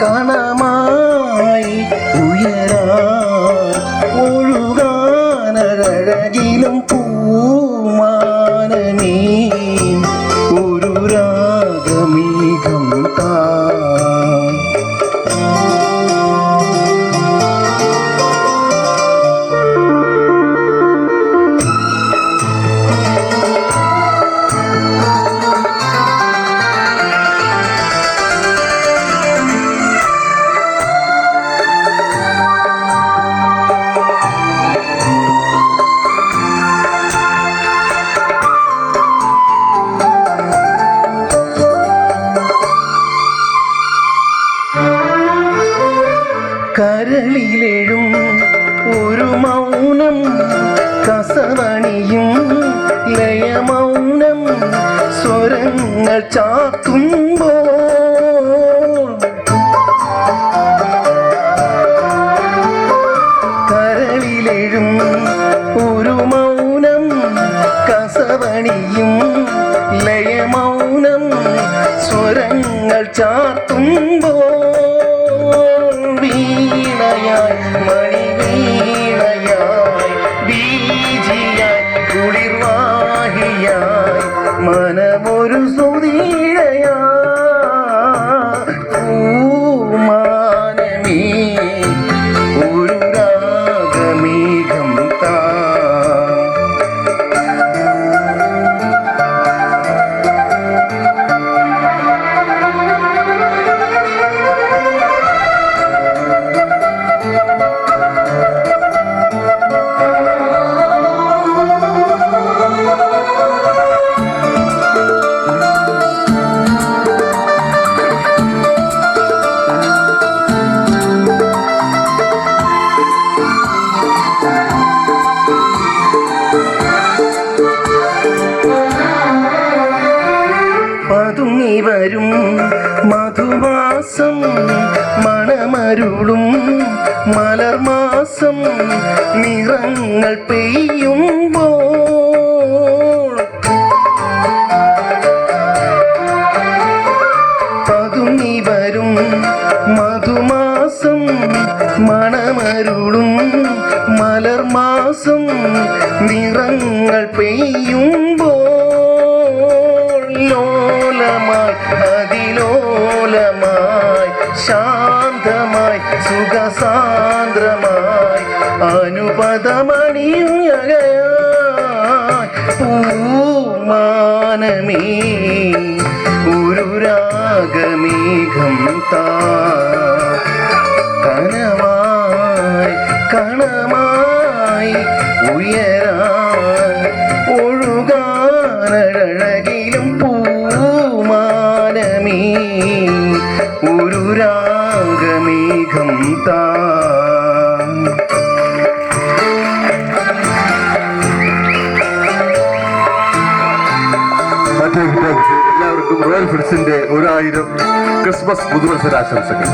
കണമായി ഉയരാൻ ഒഴുകാനഴകിലും പൂമാനനീ ഒരു രാഗമേഘം താ. കരളിലെഴും ഒരു മൗനം കസവണിയും ലയമൗനം സ്വരങ്ങൾ ചാത്തുമ്പോൾ കരളിലെഴും ഒരു മൗനം കസവണിയും ലയമൗനം സ്വരങ്ങൾ ചാത്തുമ്പോൾ വീണയായി മണിവീണയായി ബീജിയായി കുളിർവാഹിയായി മനമൊരു സുധീരയായി പൂമാനമേ ഒരു രാഗമേഘം താ. പതുങ്ങി വരും മധുമാസം മണമരുളും മലർമാസം നിറങ്ങൾ പെയ്യുമ്പോൾ പതുങ്ങി വരും മധുമാസം മണമരുളും മലർമാസം നിറങ്ങൾ പെയ്യുമ്പോൾ ലോലമായി അതിലോലമായി ശാന്തമായി സുഖസാന്ദ്രമായി അനുപദമണിയുകയായി പൂമാനമേ ഒരു രാഗമേഘം താ. കനമായി കണമായി ഉയരാൻ ഒഴുകാനഴകിലും പൂമാനമേ ഒരു രാഗമേഘം താ. എല്ലാവർക്കും റോയൽ ഫുഡ്സിന്റെ 1000 ക്രിസ്മസ് പുതുവത്സരാശംസകൾ.